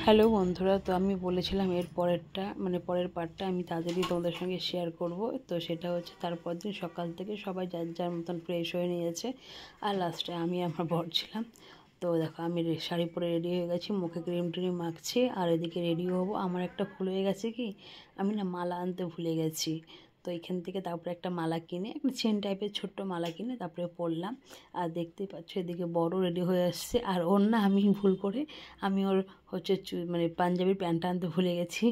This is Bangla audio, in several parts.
হ্যালো বন্ধুরা, তো আমি বলেছিলাম এর পরেরটা মানে পরের পার্টটা আমি তাড়াতাড়ি তোমাদের সঙ্গে শেয়ার করব। তো সেটা হচ্ছে তারপর দিন সকাল থেকে সবাই যার যার মতন ফ্রেশ হয়ে নিয়েছে, আর লাস্টে আমি আমার বর ছিলাম। তো দেখো আমি শাড়ি পরে রেডি হয়ে গেছি, মুখে ক্রিম ট্রিম মাখছি, আর এদিকে রেডি হবো। আমার একটা ভুল হয়ে গেছে কি, আমি না মালা আনতে ভুলে গেছি। তো এখান থেকে তারপরে একটা মালা কিনে, একটা চেন টাইপের ছোট্ট মালা কিনে তারপরে পরলাম। আর দেখতেই পাচ্ছ এদিকে বড় রেডি হয়ে আসছে, আর ওর না আমি ভুল করে আমি ওর হচ্ছে মানে পাঞ্জাবির প্যান্টটা আনতে ভুলে গেছি।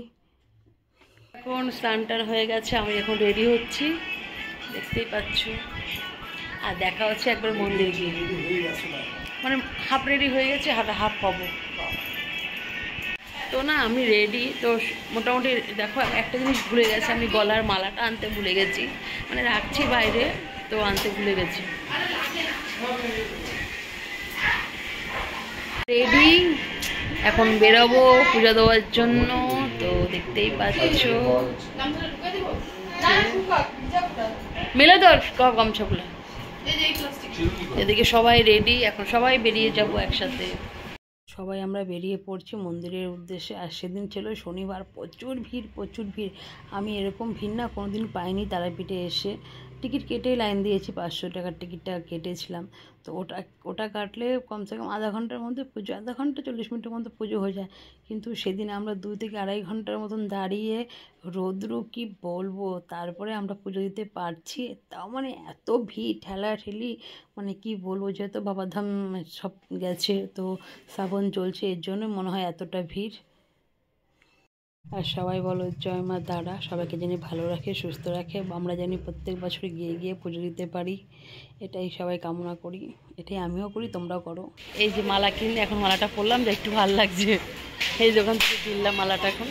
এখন স্নান হয়ে গেছে, আমি এখন রেডি হচ্ছি, দেখতেই পাচ্ছ। আর দেখা হচ্ছে একবার মন্দির গিয়ে, মানে হাফ রেডি হয়ে গেছে, হাফ হবো। তো না আমি রেডি তো মোটামুটি। দেখো একটা জিনিস ভুলে গেছি, আমি গলার মালাটা আনতে ভুলে গেছি, মানে রাখছি বাইরে, তো আনতে ভুলে গেছি। রেডি, এখন বেরোবো পূজা দেওয়ার জন্য। তো দেখতেই পাচ্ছ, মেলে তো গামছাগুলো। এদিকে সবাই রেডি, এখন সবাই বেরিয়ে যাব একসাথে। সবাই আমরা বেরিয়ে পড়ছি মন্দিরের উদ্দেশ্যে। আর সেদিন ছিল শনিবার, প্রচুর ভিড় প্রচুর ভিড়। আমি এরকম ভিড় না কোনোদিন পাইনি তারাপীঠে এসে। টিকিট কেটেই লাইন দিয়েছি, 500 টাকার টিকিটটা কেটেছিলাম। তো ওটা কাটলে কমসে কম আধা ঘন্টার মধ্যে পুজো, আধা ঘন্টা 40 মিনিটের মধ্যে পুজো হয়ে যায়। কিন্তু সেদিন আমরা 2 থেকে আড়াই ঘন্টার মতন দাঁড়িয়ে, রৌদ্র কি বলবো, তারপরে আমরা পুজো দিতে পারছি। তাও মানে এত ভিড়, ঠেলাঠেলি, মানে কি বলবো, যেহেতু বাবাধাম সব গেছে, তো শ্রাবণ চলছে, এর জন্য মনে হয় এতটা ভিড়। আর সবাই বলো জয় মা তারা সবাইকে জানি ভালো রাখে, সুস্থ রাখে, আমরা জানি প্রত্যেক বছর গিয়ে গিয়ে পুজো দিতে পারি, এটাই সবাই কামনা করি, এটাই আমিও করি, তোমরাও করো। এই যে মালা কিনলে, এখন মালাটা পরলাম যে একটু ভালো লাগছে। এই দোকান থেকে কিনলাম মালাটা, এখন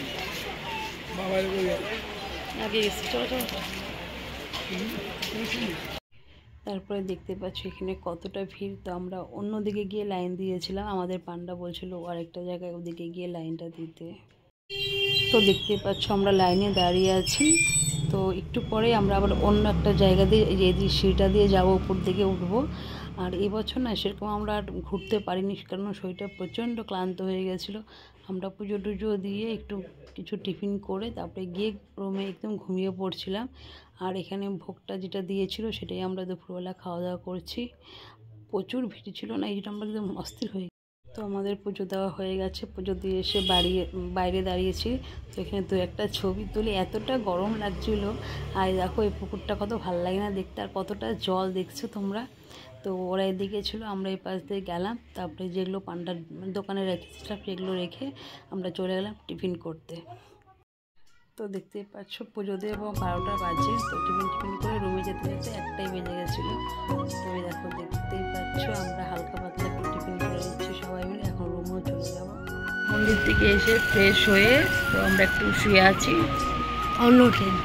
আগে গেছি, চলো চলো। তারপরে দেখতে পাচ্ছি এখানে কতটা ভিড়। তো আমরা অন্যদিকে গিয়ে লাইন দিয়েছিলাম, আমাদের পান্ডা বলছিল আরেকটা জায়গায় ওদিকে গিয়ে লাইনটা দিতে। তো দেখতে পাচ্ছ আমরা লাইনে দাঁড়িয়ে আছি। তো একটু পরে আমরা আবার অন্য একটা জায়গা দিয়ে, এই সিঁড়িটা দিয়ে যাবো, উপর দিকে উঠবো। আর এবছর না সেরকম আমরা আর ঘুরতে পারিনি, কারণ শরীরটা প্রচণ্ড ক্লান্ত হয়ে গেছিলো। আমরা পুজো টুজো দিয়ে একটু কিছু টিফিন করে তারপরে গিয়ে রুমে একদম ঘুমিয়ে পড়ছিলাম। আর এখানে ভোগটা যেটা দিয়েছিল সেটাই আমরা দুপুরবেলা খাওয়া দাওয়া করছি। প্রচুর ভিড় ছিল না, এই যেটা আমরা একদম অস্থির হয়ে। তো আমাদের পুজো দেওয়া হয়ে গেছে, পুজো দিয়ে এসে বাইরে দাঁড়িয়েছি। তো এখানে দু একটা ছবি তুলি, এতটা গরম লাগছিল। আর দেখো এই পুকুরটা কত ভালো লাগে না দেখতে, আর কতটা জল দেখছো তোমরা। তো ওরা এদিকে ছিল, আমরা এই পাশ দিয়ে গেলাম, তারপরে যেগুলো পান্ডার দোকানে রেখেছিলাম সেগুলো রেখে আমরা চলে গেলাম টিফিন করতে। তো দেখতেই পাচ্ছ পুজো দিয়ে 12টা বাজে। তো টিফিন করে রুমে যেতে যেতে 1টাই বেজে গেছিলো। তো দেখো দেখতেই পাচ্ছ আমরা হালকা পাতলা একটু টিফিন করে নিচ্ছি সবাই মিলে, এখন রুমেও চলে যাবো। মন্দির থেকে এসে ফ্রেশ হয়ে তো আমরা একটু শুয়ে আছি। অন্য ট্রেন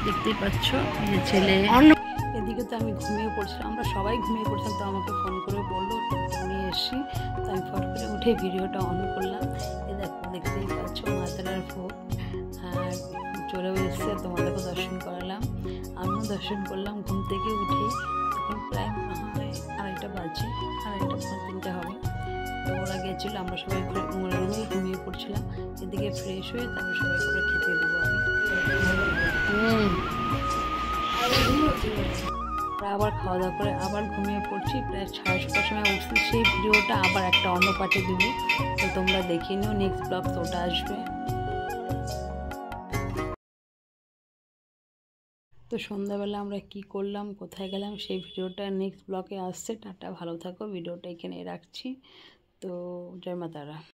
দেখতেই পাচ্ছ, এই যে ছেলে এদিকে। তো আমি ঘুমিয়ে পড়ছিলাম, আমরা সবাই ঘুমিয়ে পড়ছিলাম। তো আমাকে ফোন করে বললো ঘুমিয়ে এসছি। তো আমি ফট করে উঠে ভিডিওটা অন করলাম। এই দেখো দেখতেই পাচ্ছ মাতারার ভোগ আর চলেও এসছে, তোমাদেরকে দর্শন করালাম, আমিও দর্শন করলাম। ঘুম থেকে উঠে তখন প্রায় 2:30 বাজে, 2:30-3টা হবে। তো ওরা গেছিলো, আমরা সবাই রুমেই ঘুমিয়ে পড়ছিলাম। এদিকে ফ্রেশ হয়ে তারপর সবাই করে খেতে দেবো আমি। আবার খাওয়া দাওয়া করে আবার ঘুমিয়ে পড়ছি, প্রায় 6:30টার সময় উঠছি। সেই ভিডিওটা আবার একটা অন্য পার্টে দেবো, তো তোমরা দেখে নিও, নেক্সট ব্লগ তো ওটা আসবে। তো সন্ধ্যাবেলা আমরা কি করলাম, কোথায় গেলাম, সেই ভিডিওটা নেক্সট ব্লগে আসছে। টাটা, ভালো থাকো, ভিডিওটা এখানে রাখছি। তো জয় মা তারা।